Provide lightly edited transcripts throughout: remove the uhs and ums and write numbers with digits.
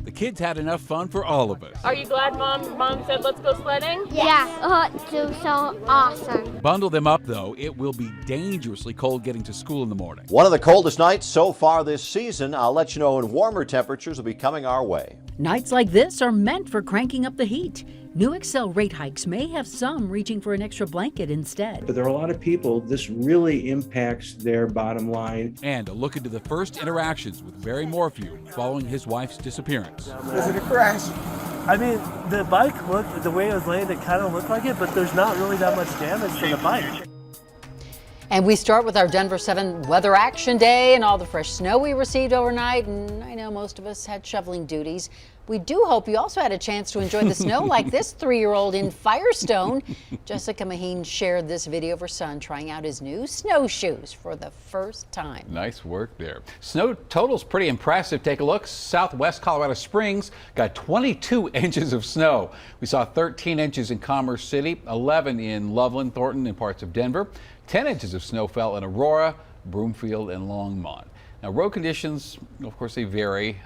The kids had enough fun for all of us. Are you glad Mom said let's go sledding? Yeah, it's so awesome. Bundle them up, though. It will be dangerously cold getting to school in the morning. One of the coldest nights so far this season. I'll let you know when warmer temperatures will be coming our way. Nights like this are meant for cranking up the heat. New Excel rate hikes may have some reaching for an extra blanket instead. But there are a lot of people, this really impacts their bottom line. And a look into the first interactions with Barry Morphew following his wife's disappearance. Was it a crash? I mean, the bike looked, the way it was laying, it kind of looked like it, but there's not really that much damage to the bike. And we start with our Denver 7 Weather Action Day and all the fresh snow we received overnight. And I know most of us had shoveling duties. We do hope you also had a chance to enjoy the snow like this 3-year-old in Firestone. Jessica Maheen shared this video of her son trying out his new snowshoes for the first time. Nice work there. Snow total's pretty impressive. Take a look. Southwest Colorado Springs got 22 inches of snow. We saw 13 inches in Commerce City, 11 in Loveland, Thornton, and parts of Denver. 10 inches of snow fell in Aurora, Broomfield, and Longmont. Now, road conditions, of course, they vary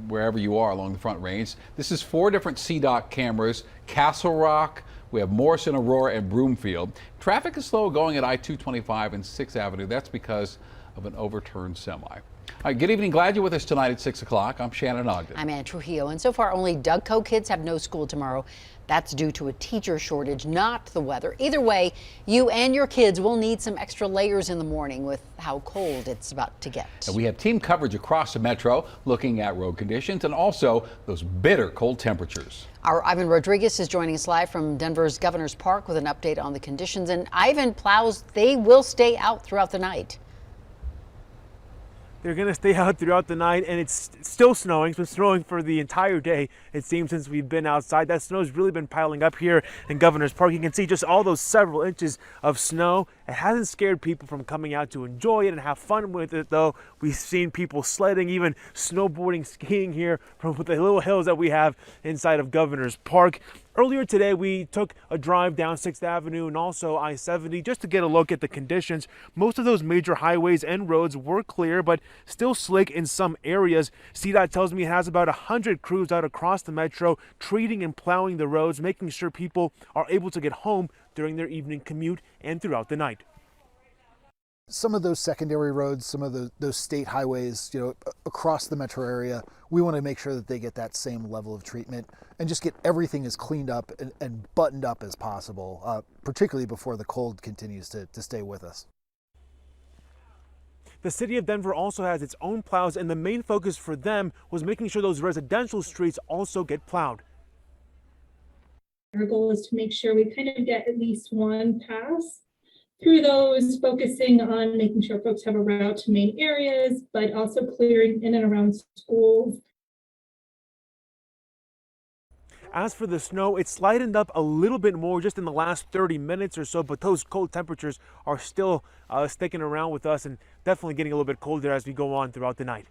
wherever you are along the Front Range. This is 4 different CDOT cameras. Castle Rock, we have Morrison, Aurora, and Broomfield. Traffic is slow going at I-225 and 6th Avenue. That's because of an overturned semi. All right, good evening. Glad you're with us tonight at 6 o'clock. I'm Shannon Ogden. I'm Ann Trujillo, and so far only Dougco kids have no school tomorrow. That's due to a teacher shortage, not the weather. Either way, you and your kids will need some extra layers in the morning with how cold it's about to get. And we have team coverage across the metro looking at road conditions and also those bitter cold temperatures. Our Ivan Rodriguez is joining us live from Denver's Governor's Park with an update on the conditions. And Ivan, plows, they will stay out throughout the night. They're going to stay out throughout the night, and it's still snowing. It's been snowing for the entire day, it seems, since we've been outside. That snow's really been piling up here in Governor's Park. You can see just all those several inches of snow. It hasn't scared people from coming out to enjoy it and have fun with it, though. We've seen people sledding, even snowboarding, skiing here from the little hills that we have inside of Governor's Park. Earlier today, we took a drive down 6th Avenue and also I-70 just to get a look at the conditions. Most of those major highways and roads were clear, but still slick in some areas. CDOT tells me it has about 100 crews out across the metro treating and plowing the roads, making sure people are able to get home during their evening commute and throughout the night. Some of those secondary roads, some of those state highways, across the metro area, we want to make sure that they get that same level of treatment and just get everything as cleaned up and buttoned up as possible, particularly before the cold continues to stay with us. The city of Denver also has its own plows, and the main focus for them was making sure those residential streets also get plowed. Our goal is to make sure we kind of get at least one pass through those, focusing on making sure folks have a route to main areas, but also clearing in and around schools. As for the snow, it's lightened up a little bit more just in the last 30 minutes or so, but those cold temperatures are still sticking around with us and definitely getting a little bit colder as we go on throughout the night.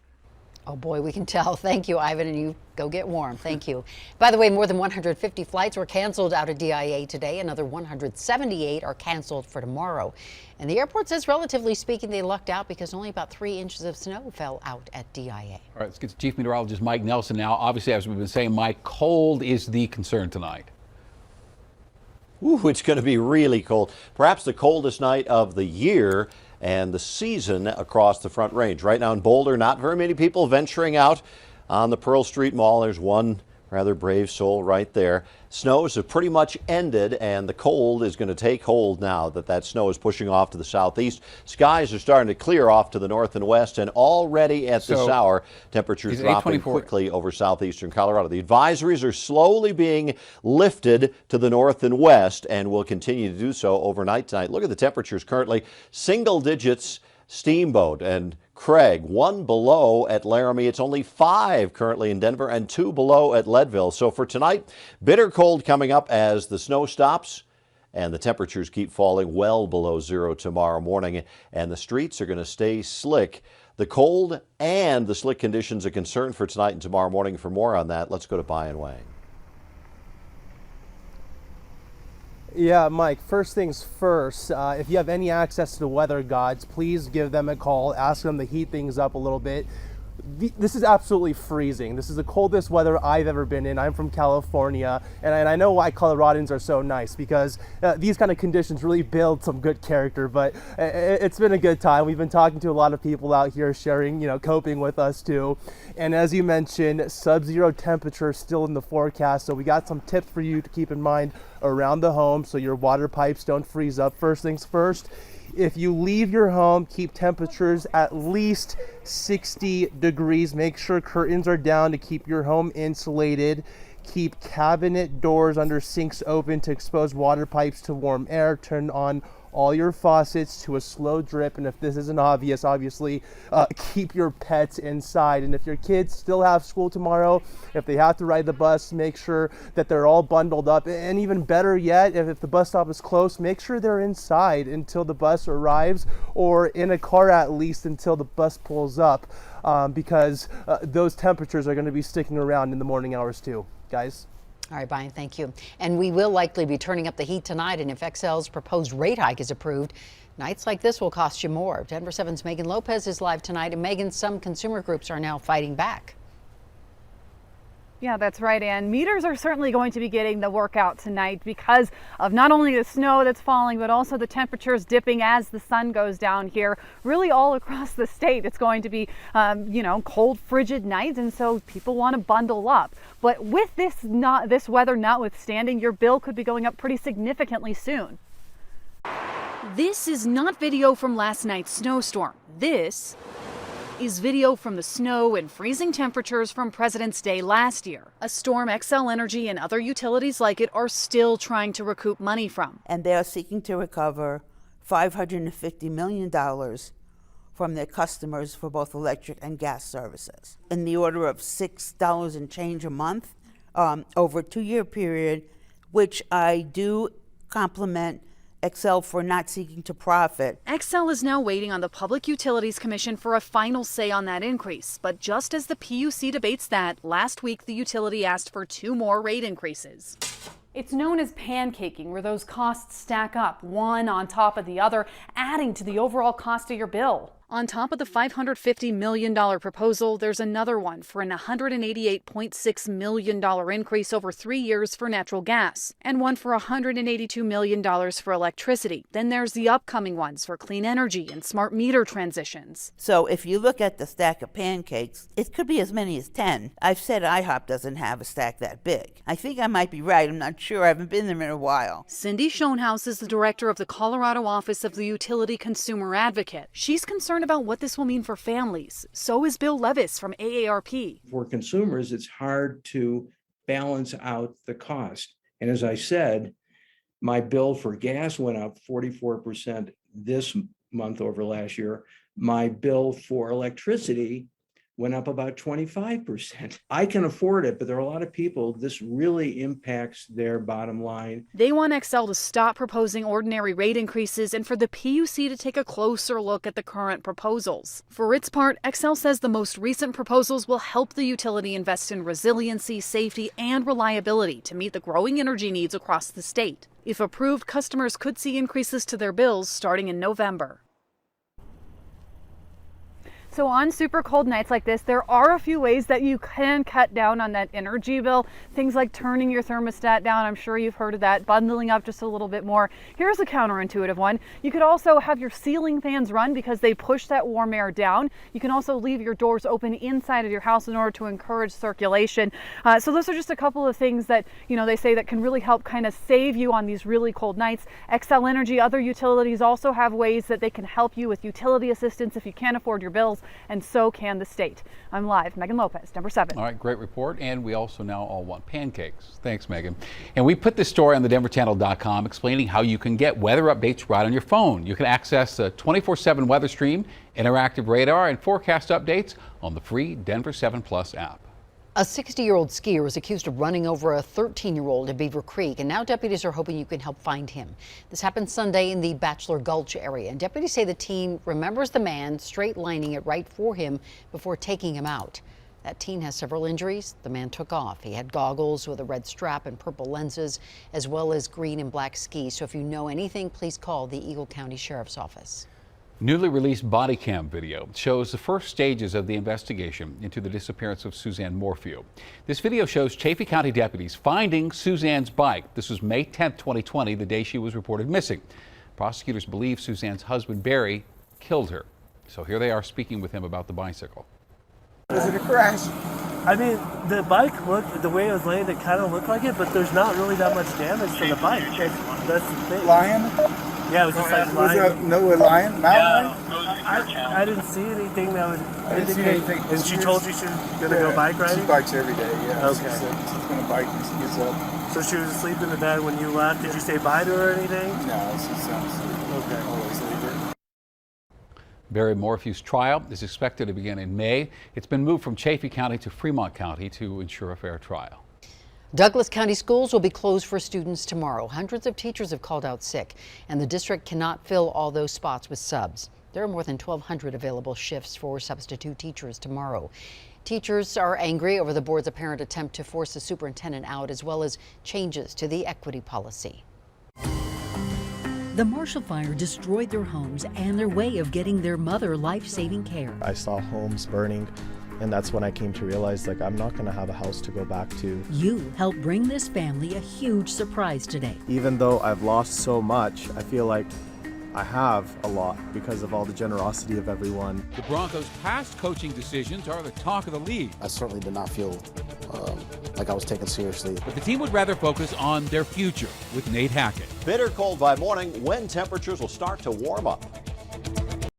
Oh boy, we can tell. Thank you, Ivan, and you go get warm. Thank you. By the way, more than 150 flights were canceled out of DIA today. Another 178 are canceled for tomorrow. And the airport says, relatively speaking, they lucked out because only about 3 inches of snow fell out at DIA. All right, let's get to Chief Meteorologist Mike Nelson now. Obviously, as we've been saying, Mike, cold is the concern tonight. Ooh, it's going to be really cold. Perhaps the coldest night of the year and the season across the Front Range. Right now in Boulder, not very many people venturing out on the Pearl Street Mall. There's one rather brave soul right there. Snows have pretty much ended, and the cold is going to take hold now that snow is pushing off to the southeast. Skies are starting to clear off to the north and west, and already at this hour, temperatures dropping quickly over southeastern Colorado. The advisories are slowly being lifted to the north and west and will continue to do so overnight tonight. Look at the temperatures currently. Single digits Steamboat and Craig, 1 below at Laramie. It's only 5 currently in Denver and 2 below at Leadville. So for tonight, bitter cold coming up as the snow stops and the temperatures keep falling well below zero tomorrow morning, and the streets are going to stay slick. The cold and the slick conditions a concern for tonight and tomorrow morning. For more on that, let's go to Brian Wang. Yeah, Mike, first things first, if you have any access to the weather gods, please give them a call, ask them to heat things up a little bit. this is absolutely freezing. This is the coldest weather I've ever been in. I'm from California, and I know why Coloradans are so nice, because these kind of conditions really build some good character. But it's been a good time. We've been talking to a lot of people out here, sharing, coping with us too. And as you mentioned, sub-zero temperatures still in the forecast. So we got some tips for you to keep in mind around the home so your water pipes don't freeze up. First things first, if you leave your home, keep temperatures at least 60 degrees. Make sure curtains are down to keep your home insulated. Keep cabinet doors under sinks open to expose water pipes to warm air. Turn on all your faucets to a slow drip. And if this isn't obvious, obviously, keep your pets inside. And if your kids still have school tomorrow, if they have to ride the bus, make sure that they're all bundled up. And even better yet, if the bus stop is close, make sure they're inside until the bus arrives, or in a car at least until the bus pulls up, because those temperatures are going to be sticking around in the morning hours too, guys. All right, Brian, thank you. And we will likely be turning up the heat tonight, and if Xcel's proposed rate hike is approved, nights like this will cost you more. Denver 7's Megan Lopez is live tonight, and Megan, some consumer groups are now fighting back. Yeah, that's right, Ann. Meters are certainly going to be getting the workout tonight because of not only the snow that's falling, but also the temperatures dipping as the sun goes down here. Really all across the state, it's going to be, cold, frigid nights, and so people want to bundle up. But with this weather notwithstanding, your bill could be going up pretty significantly soon. This is not video from last night's snowstorm. This is video from the snow and freezing temperatures from President's Day last year, a storm Xcel Energy and other utilities like it are still trying to recoup money from. And they are seeking to recover $550 million from their customers for both electric and gas services, in the order of $6 and change a month over a 2-year period, which I do compliment Xcel for not seeking to profit. Xcel is now waiting on the Public Utilities Commission for a final say on that increase. But just as the PUC debates that, last week the utility asked for 2 more rate increases. It's known as pancaking, where those costs stack up, one on top of the other, adding to the overall cost of your bill. On top of the $550 million proposal, there's another one for an $188.6 million increase over 3 years for natural gas, and one for $182 million for electricity. Then there's the upcoming ones for clean energy and smart meter transitions. So if you look at the stack of pancakes, it could be as many as 10. I've said IHOP doesn't have a stack that big. I think I might be right. I'm not sure. I haven't been there in a while. Cindy Schoenhaus is the director of the Colorado office of the Utility Consumer Advocate. She's concerned about what this will mean for families. So is Bill Levis from AARP. For consumers, it's hard to balance out the cost. And as I said, my bill for gas went up 44% this month over last year. My bill for electricity went up about 25%. I can afford it, but there are a lot of people, this really impacts their bottom line. They want Xcel to stop proposing ordinary rate increases and for the PUC to take a closer look at the current proposals. For its part, Xcel says the most recent proposals will help the utility invest in resiliency, safety, and reliability to meet the growing energy needs across the state. If approved, customers could see increases to their bills starting in November. So on super cold nights like this, there are a few ways that you can cut down on that energy bill. Things like turning your thermostat down. I'm sure you've heard of that. Bundling up just a little bit more. Here's a counterintuitive one. You could also have your ceiling fans run because they push that warm air down. You can also leave your doors open inside of your house in order to encourage circulation. So those are just a couple of things that, they say that can really help kind of save you on these really cold nights. Xcel Energy, other utilities also have ways that they can help you with utility assistance if you can't afford your bills. And so can the state. I'm live, Megan Lopez, Denver 7. All right, great report. And we also now all want pancakes. Thanks, Megan. And we put this story on thedenverchannel.com explaining how you can get weather updates right on your phone. You can access the 24/7 weather stream, interactive radar, and forecast updates on the free Denver 7 Plus app. A 60-year-old skier was accused of running over a 13-year-old in Beaver Creek, and now deputies are hoping you can help find him. This happened Sunday in the Bachelor Gulch area, and deputies say the teen remembers the man straight lining it right for him before taking him out. That teen has several injuries. The man took off. He had goggles with a red strap and purple lenses, as well as green and black skis. So if you know anything, please call the Eagle County Sheriff's Office. Newly released body cam video shows the first stages of the investigation into the disappearance of Suzanne Morphew. This video shows Chaffee County deputies finding Suzanne's bike. This was May 10th, 2020, the day she was reported missing. Prosecutors believe Suzanne's husband, Barry, killed her. So here they are speaking with him about the bicycle. Was it a crash? I mean, the bike looked, the way it was laying, it kind of looked like it, but there's not really that much damage to the bike. That's the thing. Lion? Yeah, it was just like Was lion. there no lion? Mountain I didn't see anything that would I didn't see anything. And she told you she was going to go bike riding? She bikes every day, yeah. Okay. She said she's going to bike when she gets up. So she was asleep in the bed when you left. Did you say bye to her or anything? No, she's sound asleep. Okay. Always leave her. Barry Morphew's trial is expected to begin in May. It's been moved from Chaffee County to Fremont County to ensure a fair trial. Douglas County schools will be closed for students tomorrow. Hundreds of teachers have called out sick, and the district cannot fill all those spots with subs. There are more than 1,200 available shifts for substitute teachers tomorrow. Teachers are angry over the board's apparent attempt to force the superintendent out, as well as changes to the equity policy. The Marshall Fire destroyed their homes and their way of getting their mother life-saving care. I saw homes burning, and that's when I came to realize, like, I'm not going to have a house to go back to. You helped bring this family a huge surprise today. Even though I've lost so much, I feel like I have a lot because of all the generosity of everyone. The Broncos' past coaching decisions are the talk of the league. I certainly did not feel like I was taken seriously. But the team would rather focus on their future with Nate Hackett. Bitter cold by morning when temperatures will start to warm up.